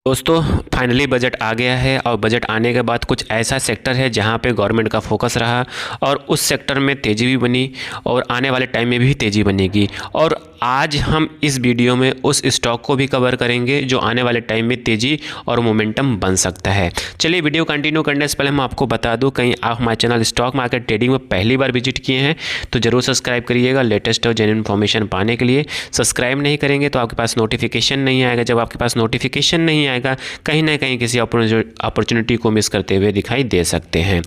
दोस्तों finally budget आ गया है और बजट आने के बाद कुछ ऐसा सेक्टर है जहां पे गवर्नमेंट का फोकस रहा और उस सेक्टर में तेज़ी भी बनी और आने वाले टाइम में भी तेज़ी बनेगी। और आज हम इस वीडियो में उस स्टॉक को भी कवर करेंगे जो आने वाले टाइम में तेज़ी और मोमेंटम बन सकता है। चलिए वीडियो कंटिन्यू करने से पहले मैं आपको बता दूं, कहीं आप हमारे चैनल स्टॉक मार्केट ट्रेडिंग में पहली बार विजिट किए हैं तो ज़रूर सब्सक्राइब करिएगा लेटेस्ट और जेन्युइन इन्फॉर्मेशन पाने के लिए। सब्सक्राइब नहीं करेंगे तो आपके पास नोटिफिकेशन नहीं आएगा, जब आपके पास नोटिफिकेशन नहीं आएगा कहीं ना कहीं किसी अपॉर्चुनिटी को मिस करते हुए दिखाई दे सकते हैं।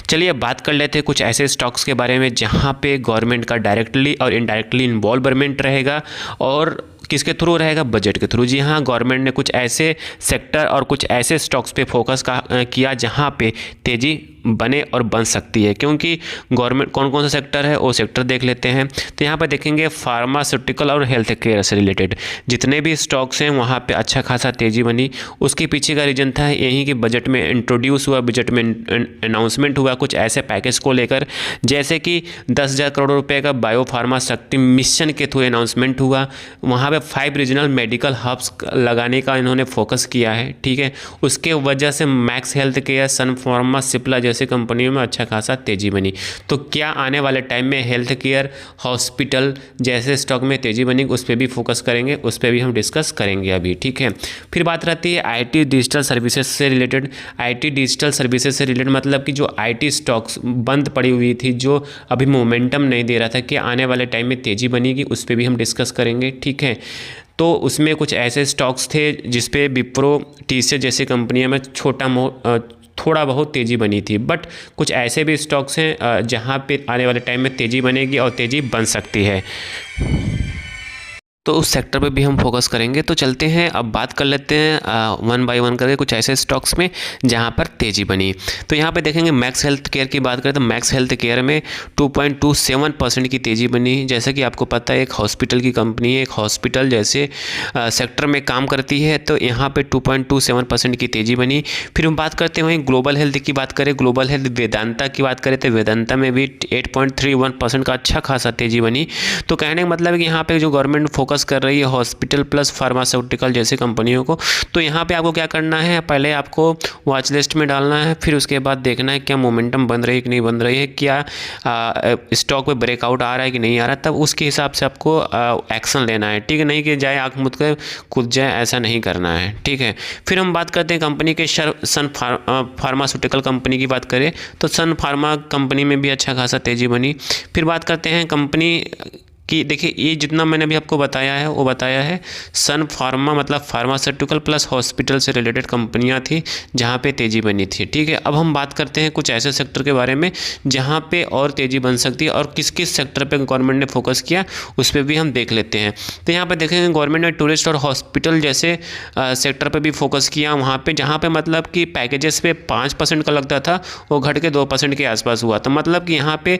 चलिए अब बात कर लेते हैं कुछ ऐसे स्टॉक्स के बारे में जहां पे गवर्नमेंट का डायरेक्टली और इनडायरेक्टली इन्वॉल्वमेंट रहेगा और किसके थ्रू रहेगा, बजट के थ्रू। जी हाँ, गवर्नमेंट ने कुछ ऐसे सेक्टर और कुछ ऐसे स्टॉक्स पे फोकस किया जहां पे तेज़ी बने और बन सकती है। क्योंकि गवर्नमेंट कौन कौन सा सेक्टर है वो सेक्टर देख लेते हैं। तो यहाँ पर देखेंगे फार्मास्यूटिकल और हेल्थ केयर से रिलेटेड जितने भी स्टॉक्स हैं वहाँ पे अच्छा खासा तेज़ी बनी। उसके पीछे का रीज़न था यही कि बजट में इंट्रोड्यूस हुआ, बजट में अनाउंसमेंट हुआ कुछ ऐसे पैकेज को लेकर, जैसे कि 10,000 करोड़ रुपए का बायो फार्मा शक्ति मिशन के थ्रू अनाउंसमेंट हुआ। वहाँ पे 5 रीजनल मेडिकल हब्स लगाने का इन्होंने फोकस किया है, ठीक है। उसके वजह से मैक्स हेल्थ केयर, सन फार्मा, सिप्ला जैसे कंपनियों में अच्छा खासा तेज़ी बनी। तो क्या आने वाले टाइम में हेल्थ केयर, हॉस्पिटल जैसे स्टॉक में तेज़ी बनी, उस पर भी फोकस करेंगे, उस पर भी हम डिस्कस करेंगे अभी, ठीक है। फिर बात रहती है आईटी डिजिटल सर्विसेज से रिलेटेड। आईटी डिजिटल सर्विसेज से रिलेटेड मतलब कि जो आईटी स्टॉक्स बंद पड़ी हुई थी, जो अभी मोमेंटम नहीं दे रहा था, कि आने वाले टाइम में तेज़ी बनेगी, उस पर भी हम डिस्कस करेंगे, ठीक है। तो उसमें कुछ ऐसे स्टॉक्स थे जिसपे विप्रो, टीसीएस जैसी कंपनियों में थोड़ा बहुत तेज़ी बनी थी। बट कुछ ऐसे भी स्टॉक्स हैं जहां पे आने वाले टाइम में तेज़ी बनेगी और तेज़ी बन सकती है, तो उस सेक्टर पे भी हम फोकस करेंगे। तो चलते हैं अब बात कर लेते हैं वन बाय वन करके कुछ ऐसे स्टॉक्स में जहां पर तेज़ी बनी। तो यहां पे देखेंगे मैक्स हेल्थ केयर की बात करें तो मैक्स हेल्थ केयर में 2.27% की तेज़ी बनी। जैसे कि आपको पता है एक हॉस्पिटल की कंपनी है, एक हॉस्पिटल जैसे सेक्टर में काम करती है, तो यहाँ पर 2.27% की तेज़ी बनी। फिर हम बात करते हैं वहीं ग्लोबल हेल्थ की बात करें, ग्लोबल हेल्थ वेदांता की बात करें तो वेदांता में भी 8.31% का अच्छा खासा तेज़ी बनी। तो कहने का मतलब है कि यहाँ पर जो गवर्नमेंट फोकस कर रही है हॉस्पिटल प्लस फार्मास्यूटिकल जैसी कंपनियों को, तो यहाँ पे आपको क्या करना है, पहले आपको वॉच लिस्ट में डालना है, फिर उसके बाद देखना है क्या मोमेंटम बन रही है कि नहीं बन रही है, क्या स्टॉक पे ब्रेकआउट आ रहा है कि नहीं आ रहा, तब उसके हिसाब से आपको एक्शन लेना है, ठीक है। नहीं कि जाए आँख मूंद कर कूद जाए, ऐसा नहीं करना है, ठीक है। फिर हम बात करते हैं कंपनी के सन फार्मास्यूटिकल कंपनी की बात करें तो सन फार्मा कंपनी में भी अच्छा खासा तेज़ी बनी। फिर बात करते हैं कंपनी कि देखिए ये जितना मैंने अभी आपको बताया है वो बताया है सन फार्मा मतलब फार्मास्यूटिकल प्लस हॉस्पिटल से रिलेटेड कंपनियां थी जहां पे तेज़ी बनी थी, ठीक है। अब हम बात करते हैं कुछ ऐसे सेक्टर के बारे में जहां पे और तेज़ी बन सकती है और किस किस सेक्टर पे गवर्नमेंट ने फोकस किया उस पर भी हम देख लेते हैं। तो यहाँ पर देखेंगे गवर्नमेंट ने टूरिस्ट और हॉस्पिटल जैसे सेक्टर पर भी फोकस किया। वहाँ पर जहाँ पर मतलब कि पैकेजेस पे 5% का लगता था वो घट के 2% के आसपास हुआ। तो मतलब कि यहाँ पे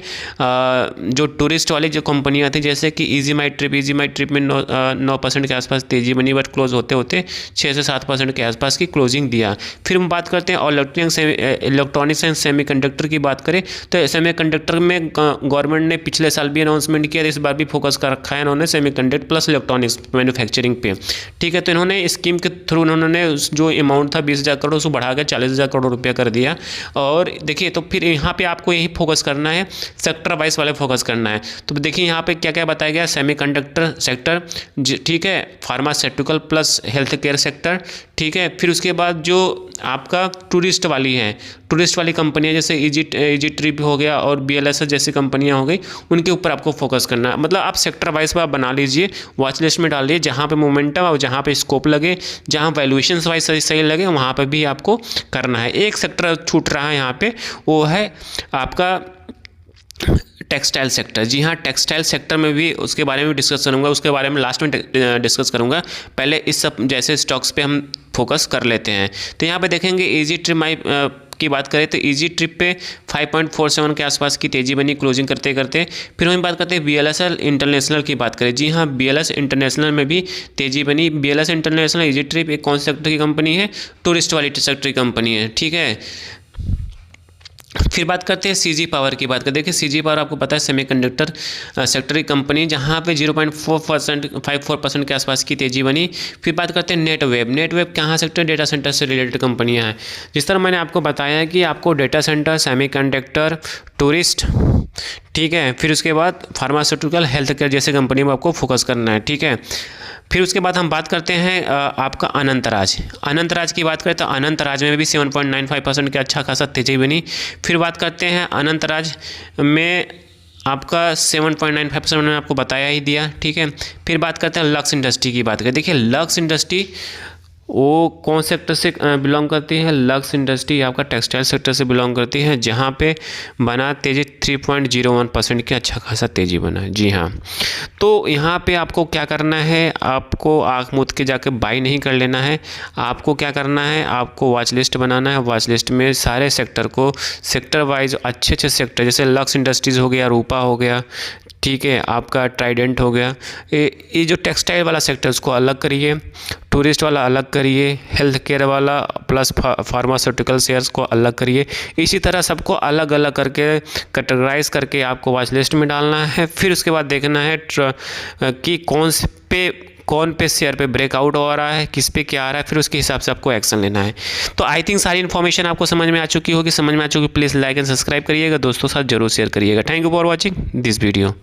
जो टूरिस्ट वाली जो कंपनियाँ थी जैसे कि इजी माई ट्रिप में 9% के आसपास तेज़ी बनी, बट क्लोज होते होते 6 से 7% के आसपास की क्लोजिंग दिया। फिर हम बात करते हैं और इलेक्ट्रॉनिक्स एंड सेमीकंडक्टर की बात करें तो सेमीकंडक्टर में गवर्नमेंट ने पिछले साल भी अनाउंसमेंट किया, इस बार भी फोकस कर रखा है इन्होंने सेमीकंडक्टर प्लस इलेक्ट्रॉनिक्स मैन्युफैक्चरिंग पे, ठीक है। तो इन्होंने स्कीम के थ्रू इन्होंने जो अमाउंट था 20,000 करोड़ उसको बढ़ा कर 40,000 करोड़ रुपया कर दिया। और देखिए तो फिर यहाँ पे आपको यही फोकस करना है, सेक्टर वाइज वाले फोकस करना है। तो देखिए यहाँ पे क्या क्या बताया गया, सेमीकंडक्टर सेक्टर, ठीक है, pharmaceutical plus health care sector, ठीक है। फिर उसके बाद जो आपका टूरिस्ट वाली है, टूरिस्ट वाली कंपनियां जैसे इजी ट्रिप हो गया और BLS जैसी कंपनियां हो गई, उनके ऊपर आपको फोकस करना है। मतलब आप सेक्टर वाइज आप बना लीजिए, वॉच लिस्ट में डाल लीजिए, जहाँ पे मोमेंटम और जहाँ पे स्कोप लगे, जहाँ वैल्यूएशंस वाइज सही लगे वहाँ पर भी आपको करना है। एक सेक्टर छूट रहा है यहाँ पे, वो है आपका टेक्सटाइल सेक्टर। जी हाँ, टेक्सटाइल सेक्टर में भी उसके बारे में डिस्कस करूँगा, उसके बारे में लास्ट में डिस्कस करूँगा। पहले इस सब जैसे स्टॉक्स पे हम फोकस कर लेते हैं। तो यहाँ पे देखेंगे इजी ट्रिप की बात करें तो इजी ट्रिप पे 5.47 के आसपास की तेज़ी बनी क्लोजिंग करते करते। फिर हम बात करते हैं BLS इंटरनेशनल की बात करें। जी हाँ, BLS इंटरनेशनल में भी तेज़ी बनी। BLS इंटरनेशनल इजी ट्रिप एक कौन से सेक्टर की कंपनी है, टूरिस्ट वाली सेक्टर की कंपनी है, ठीक है। फिर बात करते हैं सीजी पावर की बात करते हैं। देखिए सीजी पावर आपको पता है सेमीकंडक्टर सेक्टर की कंपनी, जहाँ पे 0.54% के आसपास की तेज़ी बनी। फिर बात करते हैं नेटवेब कहाँ सेक्टर, डेटा सेंटर से रिलेटेड कंपनियाँ हैं। जिस तरह मैंने आपको बताया कि आपको डेटा सेंटर, सेमीकंडक्टर, टूरिस्ट, ठीक है, फिर उसके बाद फार्मास्यूटिकल, हेल्थ केयर जैसे कंपनी में आपको फोकस करना है, ठीक है। फिर उसके बाद हम बात करते हैं आपका अनंतराज की बात करें तो अनंतराज में भी 7.95% के अच्छा खासा तेजी बनी। फिर बात करते हैं अनंतराज में आपका 7.95% मैंने आपको बताया ही दिया, ठीक है। फिर बात करते हैं लक्स इंडस्ट्री की बात करें। देखिए लक्स इंडस्ट्री वो कौन सेक्टर से बिलोंग करती है, लक्स इंडस्ट्री आपका टेक्सटाइल सेक्टर से बिलोंग करती है, जहाँ पे बना तेज़ी 3.01% के अच्छा खासा तेज़ी बना है। जी हाँ, तो यहाँ पे आपको क्या करना है, आपको आँख मूंद के जाके बाई नहीं कर लेना है। आपको क्या करना है, आपको वॉच लिस्ट बनाना है। वॉच लिस्ट में सारे सेक्टर को सेक्टर वाइज अच्छे सेक्टर, जैसे लक्स इंडस्ट्रीज़ हो गया, रूपा हो गया, ठीक है, आपका ट्राइडेंट हो गया, ये जो टेक्सटाइल वाला सेक्टर उसको अलग करिए, टूरिस्ट वाला अलग करिए, हेल्थ केयर वाला प्लस फार्मास्यूटिकल शेयर्स को अलग करिए। इसी तरह सबको अलग अलग करके कैटेगराइज करके आपको वॉच लिस्ट में डालना है। फिर उसके बाद देखना है कि कौन पे शेयर पे ब्रेकआउट हो रहा है, किस पे क्या आ रहा है, फिर उसके हिसाब से आपको एक्शन लेना है। तो आई थिंक सारी इन्फॉर्मेशन आपको समझ में आ चुकी होगी। समझ में आ चुकी, प्लीज़ लाइक एंड सब्सक्राइब करिएगा, दोस्तों साथ जरूर शेयर करिएगा। Thank you for watching this video.